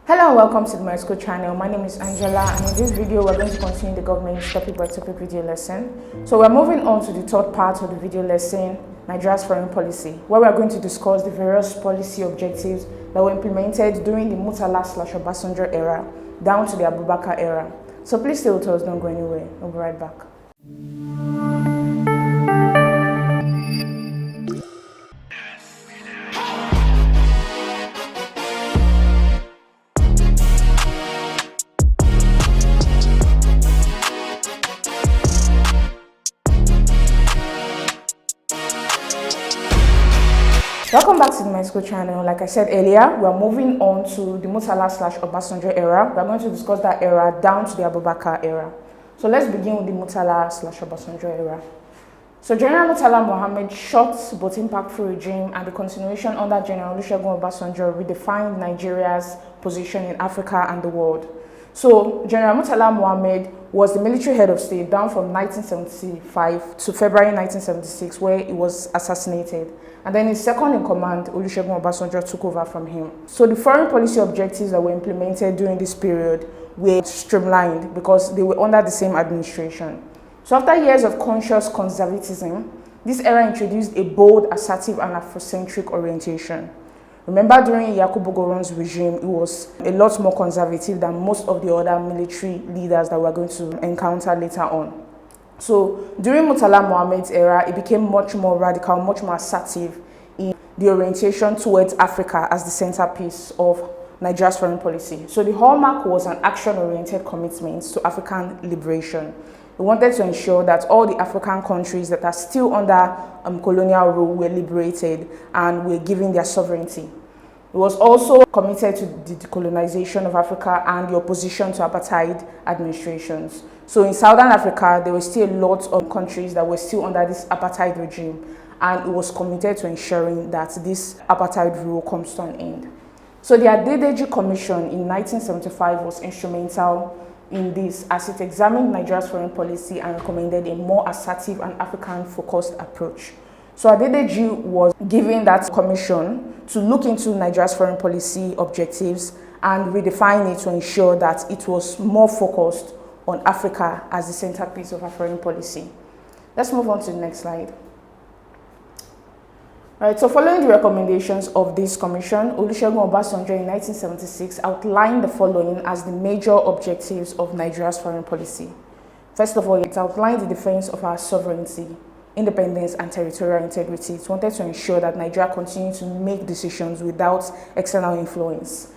Hello and welcome to my school channel. My name is Angela, and in this video we're going to continue the government's topic by topic video lesson. So we're moving on to the third part of the video lesson, Nigeria's foreign policy, where we're going to discuss the various policy objectives that were implemented during the Murtala/Obasanjo era down to the Abubakar era. So please stay with us, don't go anywhere. We'll be right back. Welcome back to my school channel. Like I said earlier, we're moving on to the Murtala/Obasanjo era. We're going to discuss that era down to the Abubakar era. So let's begin with the Murtala/Obasanjo era. So General Murtala Mohammed short but impactful regime and the continuation under General Olusegun Obasanjo redefined Nigeria's position in Africa and the world. So General Murtala Mohammed was the military head of state down from 1975 to February 1976, where he was assassinated. And then his second in command, Olusegun Obasanjo, took over from him. So the foreign policy objectives that were implemented during this period were streamlined because they were under the same administration. So after years of conscious conservatism, this era introduced a bold, assertive, and Afrocentric orientation. Remember, during Yakubu Gowon's regime, it was a lot more conservative than most of the other military leaders that we're going to encounter later on. So during Murtala Mohammed's era, it became much more radical, much more assertive in the orientation towards Africa as the centerpiece of Nigeria's foreign policy. So the hallmark was an action-oriented commitment to African liberation. We wanted to ensure that all the African countries that are still under colonial rule were liberated and were given their sovereignty. It was also committed to the decolonization of Africa and the opposition to apartheid administrations. So in Southern Africa, there were still a lot of countries that were still under this apartheid regime, and it was committed to ensuring that this apartheid rule comes to an end. So the Adedeji Commission in 1975 was instrumental in this, as it examined Nigeria's foreign policy and recommended a more assertive and African-focused approach. So Adedeji was given that commission to look into Nigeria's foreign policy objectives and redefine it to ensure that it was more focused on Africa as the centerpiece of our foreign policy. Let's move on to the next slide. All right, so following the recommendations of this commission, Olusegun Obasanjo in 1976 outlined the following as the major objectives of Nigeria's foreign policy. First of all, it outlined the defense of our sovereignty, independence, and territorial integrity. It wanted to ensure that Nigeria continued to make decisions without external influence.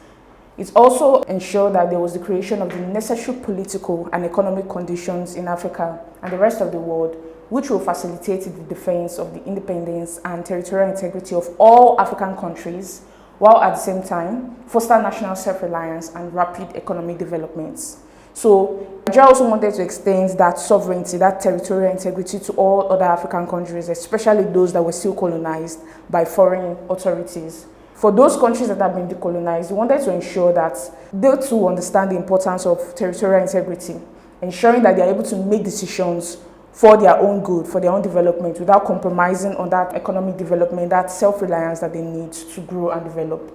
It also ensured that there was the creation of the necessary political and economic conditions in Africa and the rest of the world, which will facilitate the defense of the independence and territorial integrity of all African countries, while at the same time foster national self-reliance and rapid economic developments. So Nigeria also wanted to extend that sovereignty, that territorial integrity to all other African countries, especially those that were still colonized by foreign authorities. For those countries that have been decolonized, we wanted to ensure that they too understand the importance of territorial integrity, ensuring that they are able to make decisions for their own good, for their own development, without compromising on that economic development, that self-reliance that they need to grow and develop.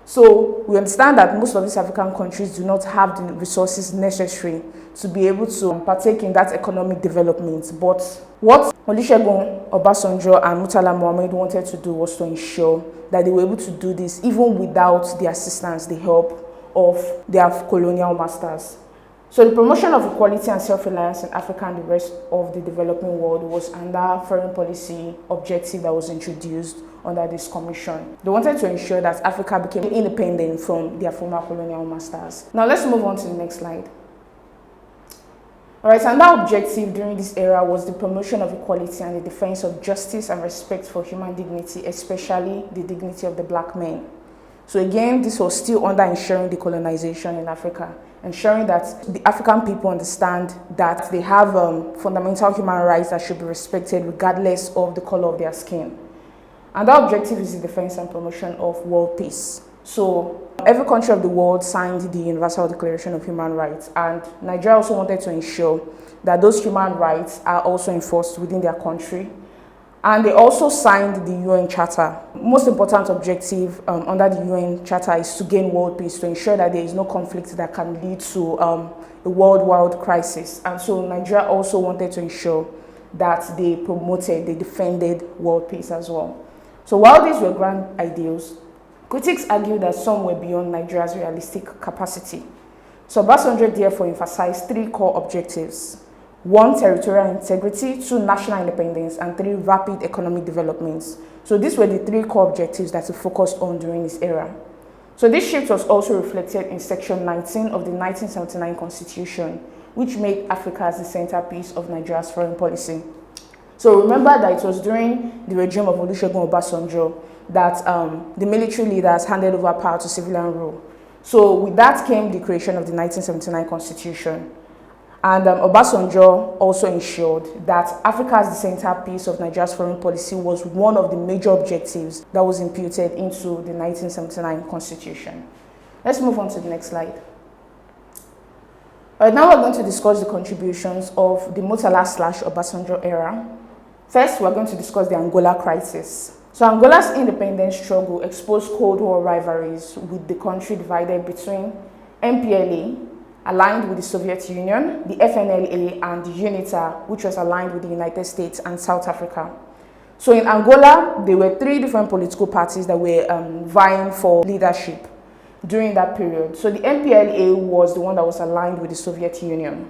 So we understand that most of these African countries do not have the resources necessary to be able to partake in that economic development. But what Olusegun Obasanjo and Murtala Mohammed wanted to do was to ensure that they were able to do this even without the assistance, the help of their colonial masters. So the promotion of equality and self-reliance in Africa and the rest of the developing world was another foreign policy objective that was introduced under this commission. They wanted to ensure that Africa became independent from their former colonial masters. Now let's move on to the next slide. All right, another objective during this era was the promotion of equality and the defense of justice and respect for human dignity, especially the dignity of the black man. So again, this was still under ensuring decolonization in Africa, ensuring that the African people understand that they have fundamental human rights that should be respected regardless of the color of their skin. And that objective is the defense and promotion of world peace. So every country of the world signed the Universal Declaration of Human Rights, and Nigeria also wanted to ensure that those human rights are also enforced within their country. And they also signed the UN Charter. Most important objective under the UN Charter is to gain world peace, to ensure that there is no conflict that can lead to a worldwide crisis. And so Nigeria also wanted to ensure that they defended world peace as well. So while these were grand ideals, critics argue that some were beyond Nigeria's realistic capacity. So Obasanjo therefore emphasized 3 core objectives: 1, territorial integrity; 2, national independence; and 3, rapid economic developments. So these were the 3 core objectives that he focused on during his era. So this shift was also reflected in Section 19 of the 1979 Constitution, which made Africa as the centerpiece of Nigeria's foreign policy. So remember that it was during the regime of Olusegun Obasanjo that the military leaders handed over power to civilian rule. So with that came the creation of the 1979 Constitution. And Obasanjo also ensured that Africa as the centerpiece of Nigeria's foreign policy was one of the major objectives that was imputed into the 1979 Constitution. Let's move on to the next slide. All right, now we're going to discuss the contributions of the Murtala/Obasanjo era. First, we're going to discuss the Angola crisis. So Angola's independence struggle exposed Cold War rivalries, with the country divided between MPLA, aligned with the Soviet Union, the FNLA, and the UNITA, which was aligned with the United States and South Africa. So in Angola, there were 3 different political parties that were vying for leadership during that period. So the MPLA was the one that was aligned with the Soviet Union.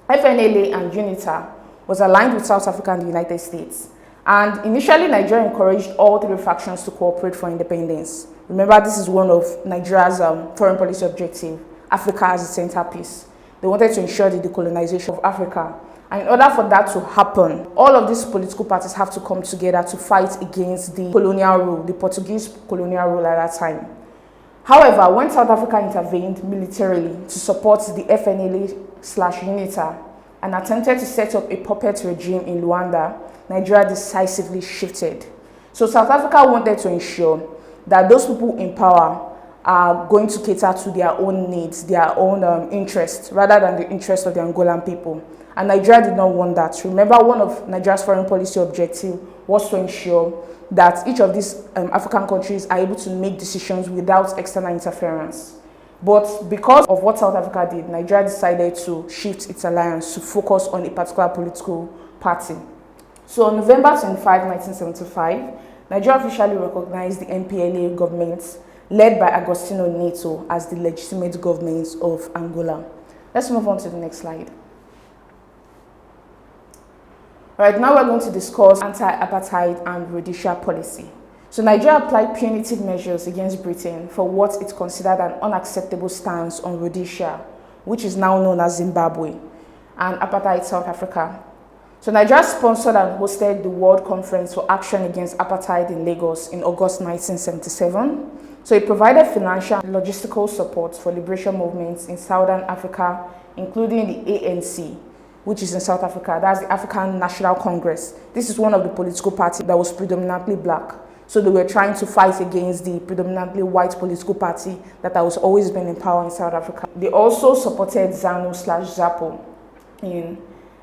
FNLA and UNITA was aligned with South Africa and the United States. And initially, Nigeria encouraged all 3 factions to cooperate for independence. Remember, this is one of Nigeria's foreign policy objectives: Africa as a centerpiece. They wanted to ensure the decolonization of Africa. And in order for that to happen, all of these political parties have to come together to fight against the colonial rule, the Portuguese colonial rule at that time. However, when South Africa intervened militarily to support the FNLA/UNITA and attempted to set up a puppet regime in Luanda, Nigeria decisively shifted. So South Africa wanted to ensure that those people in power are going to cater to their own needs, their own interests, rather than the interests of the Angolan people. And Nigeria did not want that. Remember, one of Nigeria's foreign policy objectives was to ensure that each of these African countries are able to make decisions without external interference. But because of what South Africa did, Nigeria decided to shift its alliance to focus on a particular political party. So on November 25, 1975, Nigeria officially recognized the MPLA government led by Agostinho Neto as the legitimate government of Angola. Let's move on to the next slide. All right, now we're going to discuss anti-apartheid and Rhodesia policy. So Nigeria applied punitive measures against Britain for what it considered an unacceptable stance on Rhodesia, which is now known as Zimbabwe, and apartheid South Africa. So Nigeria sponsored and hosted the World Conference for Action Against Apartheid in Lagos in August 1977. So it provided financial and logistical support for liberation movements in Southern Africa, including the ANC, which is in South Africa. That's the African National Congress. This is one of the political parties that was predominantly black. So they were trying to fight against the predominantly white political party that has always been in power in South Africa. They also supported ZANU/ZAPO in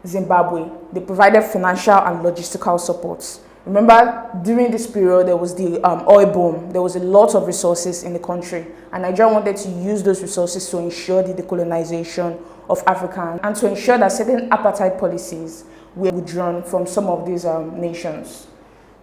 Zimbabwe. They provided financial and logistical support. Remember, during this period, there was the oil boom. There was a lot of resources in the country, and Nigeria wanted to use those resources to ensure the decolonization of Africa and to ensure that certain apartheid policies were withdrawn from some of these nations.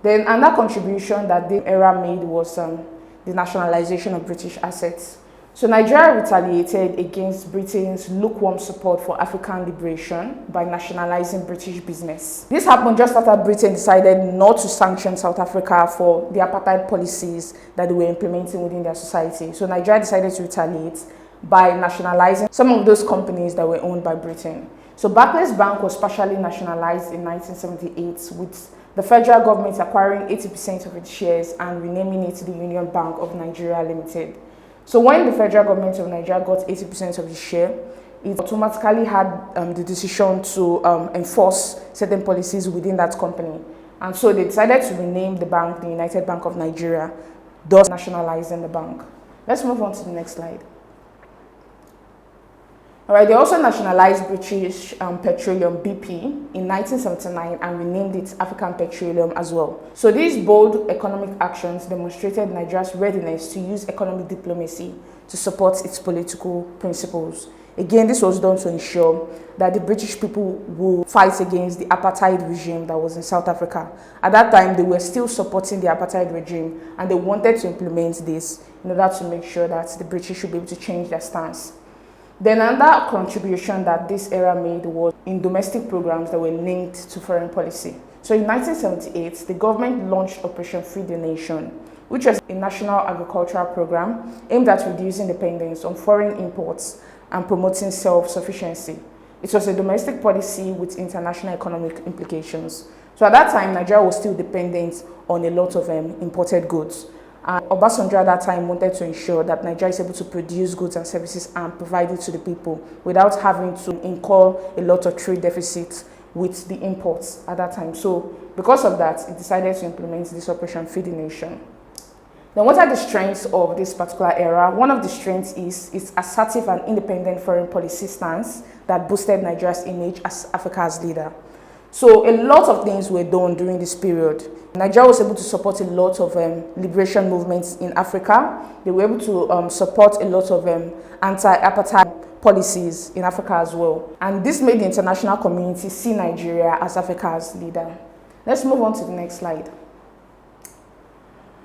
Then another contribution that the era made was the nationalization of British assets. So Nigeria retaliated against Britain's lukewarm support for African liberation by nationalizing British business. This happened just after Britain decided not to sanction South Africa for the apartheid policies that they were implementing within their society. So Nigeria decided to retaliate by nationalizing some of those companies that were owned by Britain. So Barclays Bank was partially nationalized in 1978, with the federal government acquiring 80% of its shares and renaming it the Union Bank of Nigeria Limited. So when the federal government of Nigeria got 80% of the share, it automatically had the decision to enforce certain policies within that company. And so they decided to rename the bank the United Bank of Nigeria, thus nationalizing the bank. Let's move on to the next slide. All right, they also nationalized British Petroleum (BP) in 1979 and renamed it African Petroleum as well. So these bold economic actions demonstrated Nigeria's readiness to use economic diplomacy to support its political principles. Again, this was done to ensure that the British people would fight against the apartheid regime that was in South Africa. At that time, they were still supporting the apartheid regime, and they wanted to implement this in order to make sure that the British should be able to change their stance. Then another contribution that this era made was in domestic programs that were linked to foreign policy. So in 1978, the government launched Operation Free the Nation, which was a national agricultural program aimed at reducing dependence on foreign imports and promoting self-sufficiency. It was a domestic policy with international economic implications. So at that time, Nigeria was still dependent on a lot of imported goods. And Obasanjo at that time wanted to ensure that Nigeria is able to produce goods and services and provide it to the people without having to incur a lot of trade deficits with the imports at that time. So because of that, it decided to implement this Operation Feed the Nation. Then what are the strengths of this particular era? One of the strengths is its assertive and independent foreign policy stance that boosted Nigeria's image as Africa's leader. So a lot of things were done during this period. Nigeria was able to support a lot of liberation movements in Africa. They were able to support a lot of anti-apartheid policies in Africa as well. And this made the international community see Nigeria as Africa's leader. Let's move on to the next slide.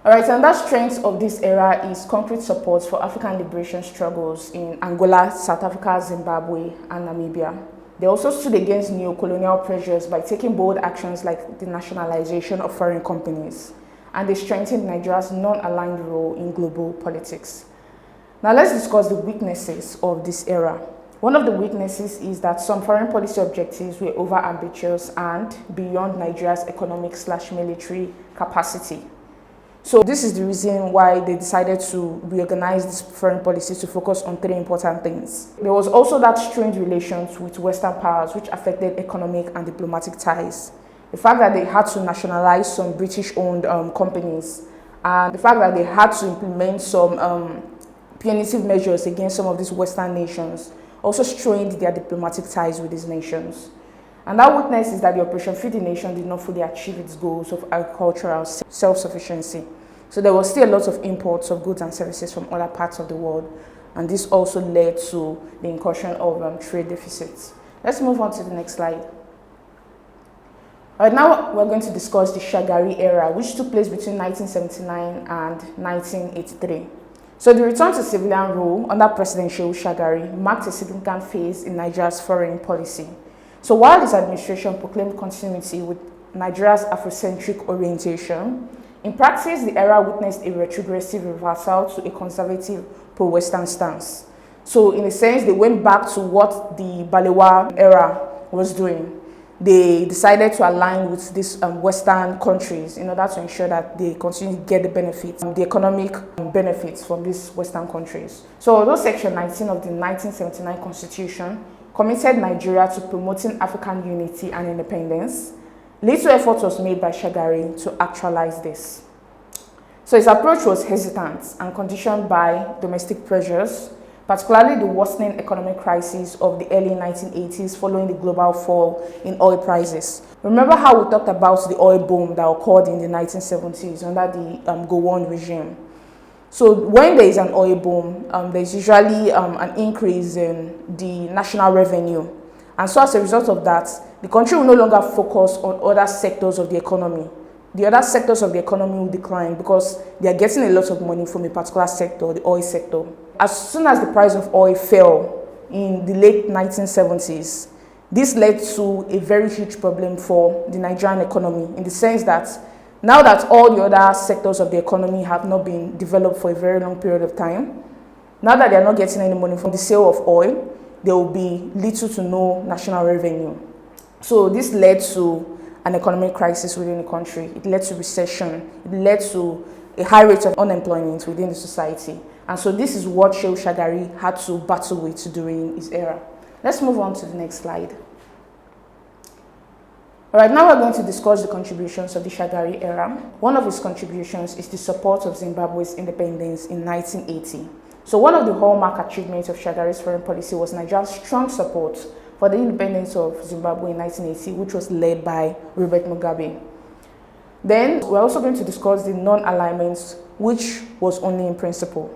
All right, and that strength of this era is concrete support for African liberation struggles in Angola, South Africa, Zimbabwe, and Namibia. They also stood against neo-colonial pressures by taking bold actions like the nationalization of foreign companies, and they strengthened Nigeria's non-aligned role in global politics. Now let's discuss the weaknesses of this era. One of the weaknesses is that some foreign policy objectives were over-ambitious and beyond Nigeria's economic/military capacity. So this is the reason why they decided to reorganize this foreign policy to focus on three important things. There was also that strained relations with Western powers, which affected economic and diplomatic ties. The fact that they had to nationalize some British-owned companies, and the fact that they had to implement some punitive measures against some of these Western nations also strained their diplomatic ties with these nations. And that weakness is that the Operation Feed the Nation did not fully achieve its goals of agricultural self-sufficiency. So there was still a lot of imports of goods and services from other parts of the world, and this also led to the incursion of trade deficits. Let's move on to the next slide. All right, now we're going to discuss the Shagari Era, which took place between 1979 and 1983. So the return to civilian rule under President Shehu Shagari marked a significant phase in Nigeria's foreign policy. So while his administration proclaimed continuity with Nigeria's Afrocentric orientation, in practice, the era witnessed a retrogressive reversal to a conservative pro-Western stance. So in a sense, they went back to what the Balewa era was doing. They decided to align with these Western countries in order to ensure that they continue to get the benefits, the economic benefits from these Western countries. So although Section 19 of the 1979 Constitution committed Nigeria to promoting African unity and independence, little effort was made by Shagari to actualize this. So his approach was hesitant and conditioned by domestic pressures, particularly the worsening economic crisis of the early 1980s following the global fall in oil prices. Remember how we talked about the oil boom that occurred in the 1970s under the Gowon regime? So when there is an oil boom, there's usually an increase in the national revenue. And so as a result of that, the country will no longer focus on other sectors of the economy. The other sectors of the economy will decline because they are getting a lot of money from a particular sector, the oil sector. As soon as the price of oil fell in the late 1970s, this led to a very huge problem for the Nigerian economy, in the sense that now that all the other sectors of the economy have not been developed for a very long period of time, now that they are not getting any money from the sale of oil, there will be little to no national revenue. So this led to an economic crisis within the country. It led to recession. It led to a high rate of unemployment within the society. And so this is what Shehu Shagari had to battle with during his era. Let's move on to the next slide. All right, now we're going to discuss the contributions of the Shagari era. One of his contributions is the support of Zimbabwe's independence in 1980. So one of the hallmark achievements of Shagari's foreign policy was Nigeria's strong support for the independence of Zimbabwe in 1980, which was led by Robert Mugabe. Then we're also going to discuss the non-alignments, which was only in principle.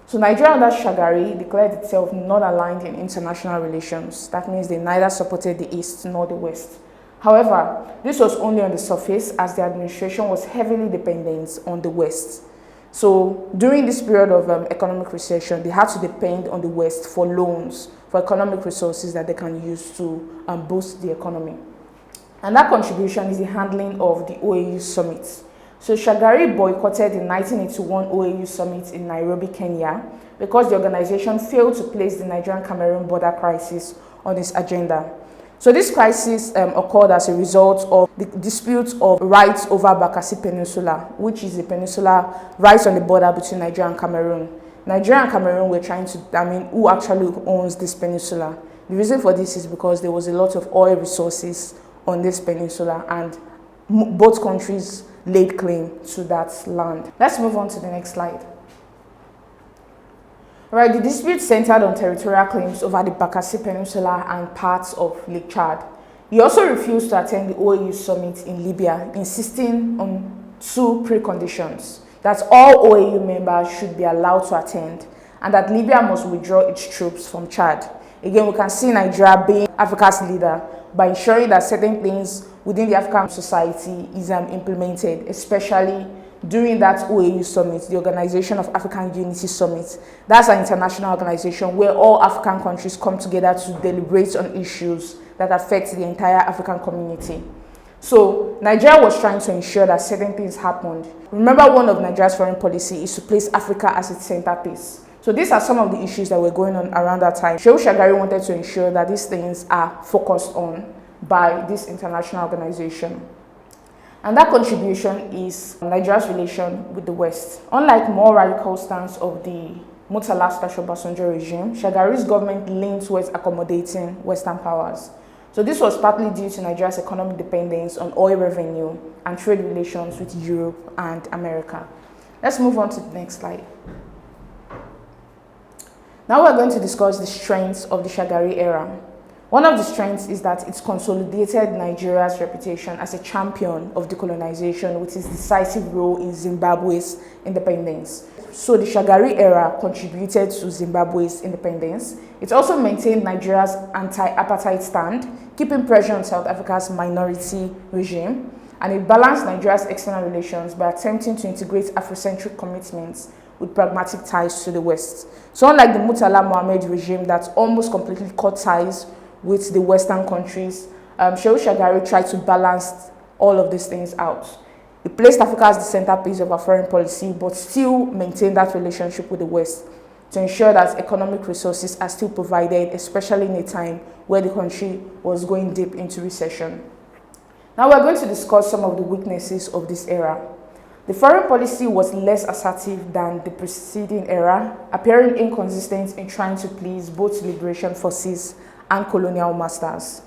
So Nigeria under Shagari declared itself non-aligned in international relations. That means they neither supported the East nor the West. However, this was only on the surface, as the administration was heavily dependent on the West. So during this period of economic recession, they had to depend on the West for loans, for economic resources that they can use to boost the economy. And that contribution is the handling of the OAU summit. So Shagari boycotted the 1981 OAU summit in Nairobi, Kenya, because the organization failed to place the Nigerian-Cameroon border crisis on its agenda. So this crisis occurred as a result of the dispute of rights over Bakassi Peninsula, which is the peninsula right on the border between Nigeria and Cameroon. Nigeria and Cameroon were trying to determine who actually owns this peninsula. The reason for this is because there was a lot of oil resources on this peninsula, and both countries laid claim to that land. Let's move on to the next slide. Right, the dispute centered on territorial claims over the Bakassi Peninsula and parts of Lake Chad. He also refused to attend the OAU summit in Libya, insisting on two preconditions: that all OAU members should be allowed to attend, and that Libya must withdraw its troops from Chad. Again, we can see Nigeria being Africa's leader by ensuring that certain things within the African society is implemented, especially during that OAU summit, the Organization of African Unity Summit. That's an international organization where all African countries come together to deliberate on issues that affect the entire African community. So Nigeria was trying to ensure that certain things happened. Remember, one of Nigeria's foreign policy is to place Africa as its centerpiece. So these are some of the issues that were going on around that time. Shehu Shagari wanted to ensure that these things are focused on by this international organization. And that contribution is Nigeria's relation with the West. Unlike more radical stance of the Murtala/Obasanjo regime, Shagari's government leaned towards accommodating Western powers. So this was partly due to Nigeria's economic dependence on oil revenue and trade relations with Europe and America. Let's move on to the next slide. Now we're going to discuss the strengths of the Shagari era. One of the strengths is that it's consolidated Nigeria's reputation as a champion of decolonization with its decisive role in Zimbabwe's independence. So the Shagari era contributed to Zimbabwe's independence. It also maintained Nigeria's anti-apartheid stand, keeping pressure on South Africa's minority regime, and it balanced Nigeria's external relations by attempting to integrate Afrocentric commitments with pragmatic ties to the West. So unlike the Murtala Mohammed regime that almost completely cut ties with the Western countries, Shehu Shagari tried to balance all of these things out. He placed Africa as the centerpiece of our foreign policy, but still maintained that relationship with the West to ensure that economic resources are still provided, especially in a time where the country was going deep into recession. Now we're going to discuss some of the weaknesses of this era. The foreign policy was less assertive than the preceding era, appearing inconsistent in trying to please both liberation forces and colonial masters.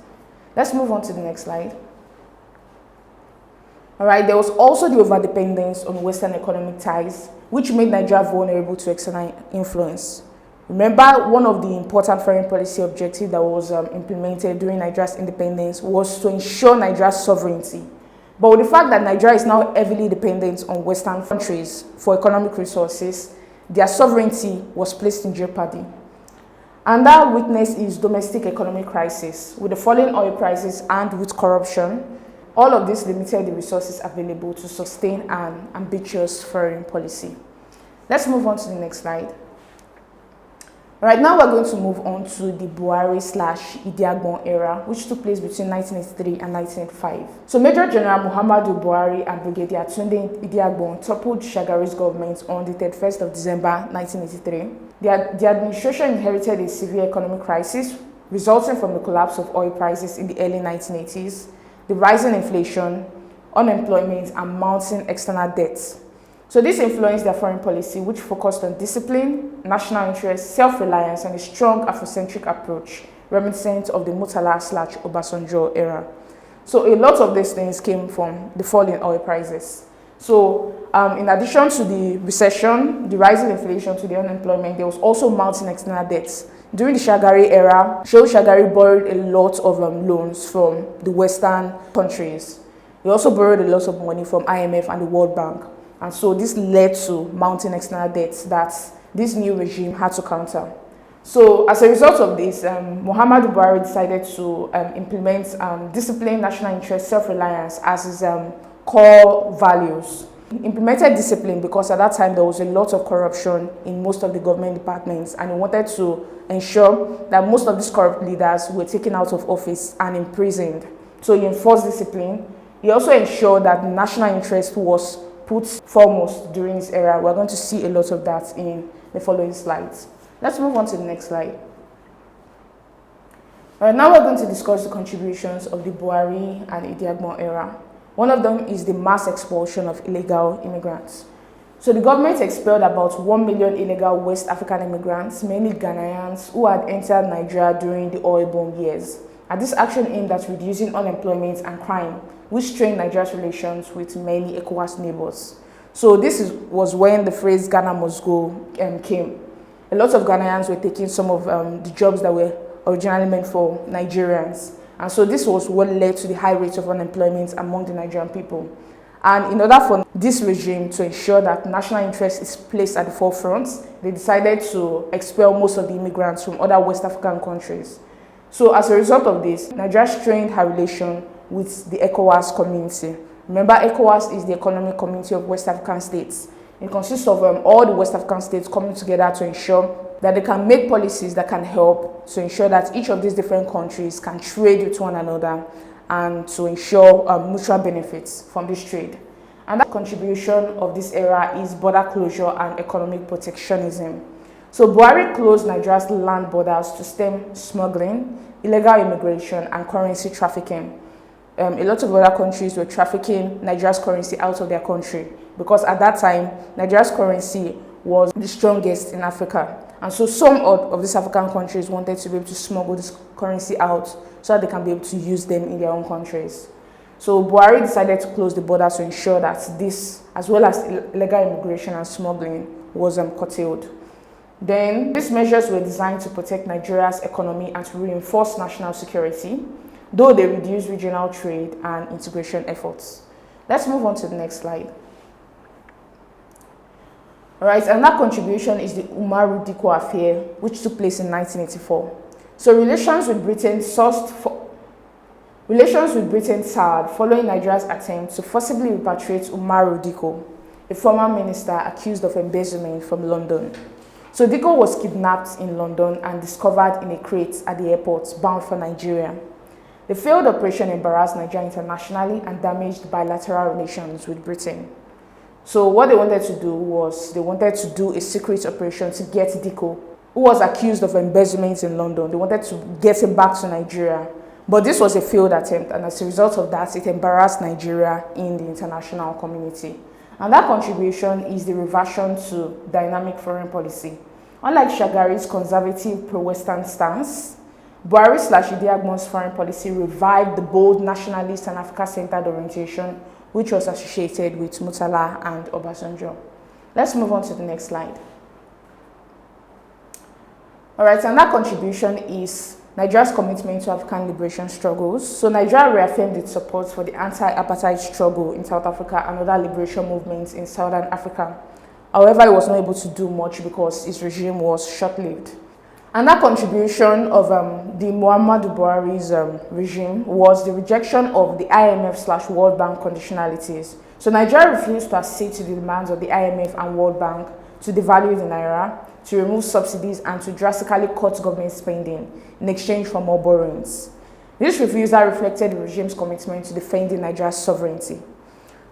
Let's move on to the next slide. All right, there was also the overdependence on Western economic ties, which made Nigeria vulnerable to external influence. Remember, one of the important foreign policy objectives that was implemented during Nigeria's independence was to ensure Nigeria's sovereignty. But with the fact that Nigeria is now heavily dependent on Western countries for economic resources, their sovereignty was placed in jeopardy. And that weakness is domestic economic crisis. With the falling oil prices and with corruption, all of this limited the resources available to sustain an ambitious foreign policy. Let's move on to the next slide. Right now, we're going to move on to the Buhari/Idiagbon era, which took place between 1983 and 1985. So Major General Mohammed Buhari and Brigadier Tunde Idiagbon toppled Shagari's government on the 31st of December 1983. The administration inherited a severe economic crisis resulting from the collapse of oil prices in the early 1980s, the rising inflation, unemployment, and mounting external debts. So this influenced their foreign policy, which focused on discipline, national interest, self-reliance, and a strong Afrocentric approach, reminiscent of the Murtala/Obasanjo era. So a lot of these things came from the fall in oil prices. So in addition to the recession, the rising inflation, to the unemployment, there was also mounting external debts. During the Shagari era, Shehu Shagari borrowed a lot of loans from the Western countries. He also borrowed a lot of money from IMF and the World Bank. And so this led to mounting external debts that this new regime had to counter. So as a result of this, Muhammad Buhari decided to implement discipline, national interest, self-reliance as his core values. He implemented discipline because at that time there was a lot of corruption in most of the government departments, and he wanted to ensure that most of these corrupt leaders were taken out of office and imprisoned. So he enforced discipline. He also ensured that the national interest was put foremost during his era. We're going to see a lot of that in the following slides. Let's move on to the next slide. All right, now we're going to discuss the contributions of the Buhari and Idiagbon era. One of them is the mass expulsion of illegal immigrants. So the government expelled about 1 million illegal West African immigrants, mainly Ghanaians, who had entered Nigeria during the oil boom years. And this action aimed at reducing unemployment and crime, which strained Nigeria's relations with many ECOWAS neighbors. So this was when the phrase Ghana must go came. A lot of Ghanaians were taking some of the jobs that were originally meant for Nigerians. And so this was what led to the high rate of unemployment among the Nigerian people. And in order for this regime to ensure that national interest is placed at the forefront, they decided to expel most of the immigrants from other West African countries. So as a result of this, Nigeria strained her relation with the ECOWAS community. Remember, ECOWAS is the economic community of West African states. It consists of all the West African states coming together to ensure that they can make policies that can help to ensure that each of these different countries can trade with one another and to ensure mutual benefits from this trade. And that contribution of this era is border closure and economic protectionism. So Buhari closed Nigeria's land borders to stem smuggling, illegal immigration, and currency trafficking. A lot of other countries were trafficking Nigeria's currency out of their country because at that time, Nigeria's currency was the strongest in Africa. And so some of these African countries wanted to be able to smuggle this currency out so that they can be able to use them in their own countries. So Buhari decided to close the border to ensure that this, as well as illegal immigration and smuggling, was curtailed. Then these measures were designed to protect Nigeria's economy and to reinforce national security, though they reduced regional trade and integration efforts. Let's move on to the next slide. All right, another contribution is the Umaru Dikko affair, which took place in 1984. So relations with Britain soured following Nigeria's attempt to forcibly repatriate Umaru Dikko, a former minister accused of embezzlement from London. So Dikko was kidnapped in London and discovered in a crate at the airport, bound for Nigeria. The failed operation embarrassed Nigeria internationally and damaged bilateral relations with Britain. So what they wanted to do was they wanted to do a secret operation to get Dikko, who was accused of embezzlement in London. They wanted to get him back to Nigeria. But this was a failed attempt, and as a result of that, it embarrassed Nigeria in the international community. And that contribution is the reversion to dynamic foreign policy. Unlike Shagari's conservative pro-Western stance, Buhari/Idiagbon's foreign policy revived the bold nationalist and Africa-centered orientation which was associated with Murtala and Obasanjo. Let's move on to the next slide. All right, and that contribution is Nigeria's commitment to African liberation struggles. So Nigeria reaffirmed its support for the anti-apartheid struggle in South Africa and other liberation movements in Southern Africa. However, it was not able to do much because its regime was short-lived. And that contribution of the Muhammadu Buhari's regime was the rejection of the IMF/World Bank conditionalities. So Nigeria refused to accede to the demands of the IMF and World Bank to devalue the naira, to remove subsidies, and to drastically cut government spending in exchange for more borrowings. This refusal reflected the regime's commitment to defending Nigeria's sovereignty.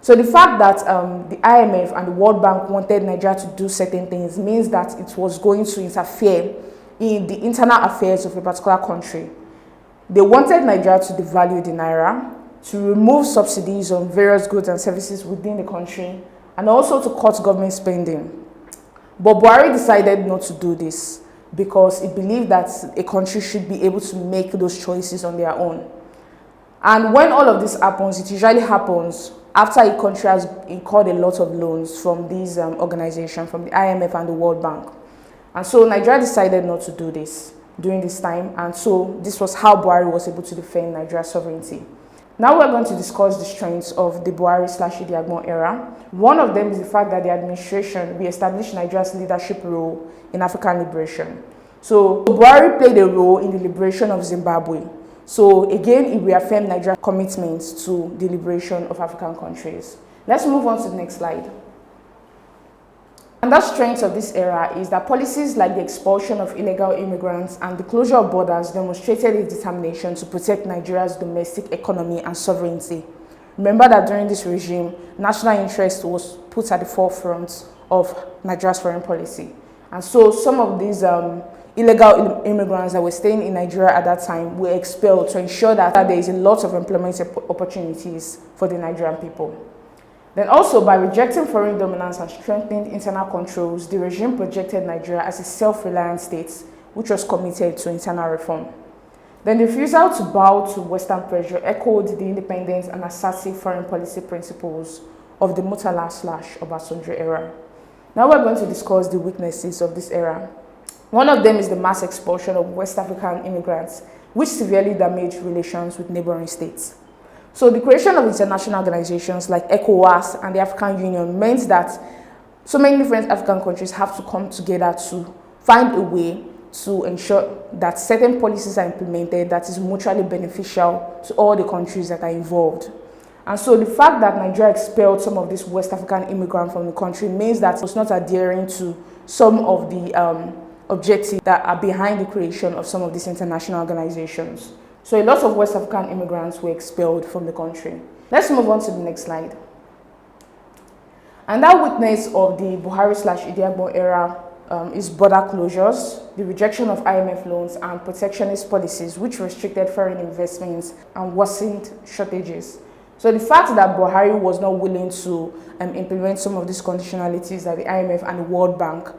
So the fact that the IMF and the World Bank wanted Nigeria to do certain things means that it was going to interfere in the internal affairs of a particular country. They wanted Nigeria to devalue the naira, to remove subsidies on various goods and services within the country, and also to cut government spending. But Buhari decided not to do this because he believed that a country should be able to make those choices on their own. And when all of this happens, it usually happens after a country has incurred a lot of loans from these organizations, from the IMF and the World Bank. And so Nigeria decided not to do this during this time, and so this was how Buhari was able to defend Nigeria's sovereignty. Now we're going to discuss the strengths of the Buhari/Idiagbon era. One of them is the fact that the administration re-established Nigeria's leadership role in African liberation. So Buhari played a role in the liberation of Zimbabwe. So again, it reaffirmed Nigeria's commitments to the liberation of African countries. Let's move on to the next slide. Another strength of this era is that policies like the expulsion of illegal immigrants and the closure of borders demonstrated its determination to protect Nigeria's domestic economy and sovereignty. Remember that during this regime, national interest was put at the forefront of Nigeria's foreign policy. And so some of these illegal immigrants that were staying in Nigeria at that time were expelled to ensure that there is a lot of employment opportunities for the Nigerian people. Then also, by rejecting foreign dominance and strengthening internal controls, the regime projected Nigeria as a self-reliant state which was committed to internal reform. Then the refusal to bow to Western pressure echoed the independent and assertive foreign policy principles of the Murtala/Obasanjo era. Now we're going to discuss the weaknesses of this era. One of them is the mass expulsion of West African immigrants, which severely damaged relations with neighboring states. So the creation of international organizations like ECOWAS and the African Union meant that so many different African countries have to come together to find a way to ensure that certain policies are implemented that is mutually beneficial to all the countries that are involved. And so the fact that Nigeria expelled some of these West African immigrants from the country means that it was not adhering to some of the objectives that are behind the creation of some of these international organizations. So a lot of West African immigrants were expelled from the country. Let's move on to the next slide. And that weakness of the Buhari/Idiagbon era is border closures, the rejection of IMF loans, and protectionist policies which restricted foreign investments and worsened shortages. So the fact that Buhari was not willing to implement some of these conditionalities that the IMF and the World Bank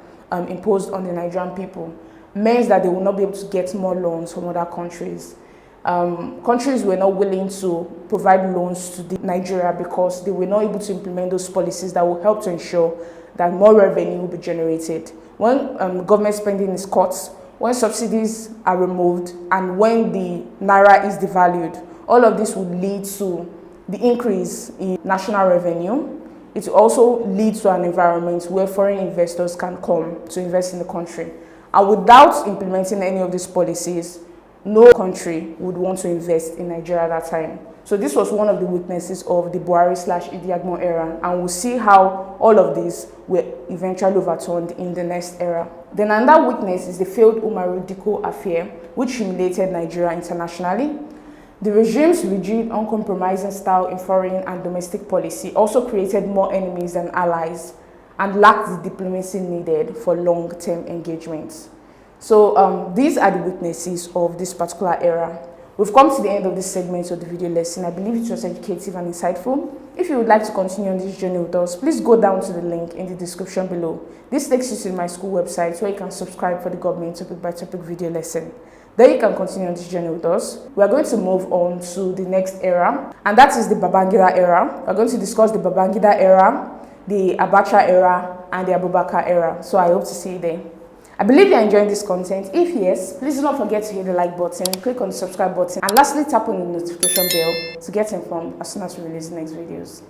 imposed on the Nigerian people means that they will not be able to get more loans from other countries. Countries were not willing to provide loans to Nigeria because they were not able to implement those policies that will help to ensure that more revenue will be generated. When government spending is cut, when subsidies are removed, and when the Naira is devalued, all of this would lead to the increase in national revenue. It will also lead to an environment where foreign investors can come to invest in the country. And without implementing any of these policies, no country would want to invest in Nigeria at that time. So this was one of the weaknesses of the Buhari/Idiagbon era, and we'll see how all of these were eventually overturned in the next era. Then another weakness is the failed Umaru Dikko affair, which humiliated Nigeria internationally. The regime's rigid, uncompromising style in foreign and domestic policy also created more enemies than allies and lacked the diplomacy needed for long-term engagements. So these are the weaknesses of this particular era. We've come to the end of this segment of the video lesson. I believe it was educative and insightful. If you would like to continue on this journey with us, please go down to the link in the description below. This takes you to my school website where you can subscribe for the government topic by topic video lesson. Then you can continue on this journey with us. We are going to move on to the next era, and that is the Babangida era. We're going to discuss the Babangida era, the Abacha era, and the Abubakar era. So I hope to see you there. I believe you're enjoying this content. If yes, please do not forget to hit the like button, click on the subscribe button, and lastly tap on the notification bell to get informed as soon as we release the next videos.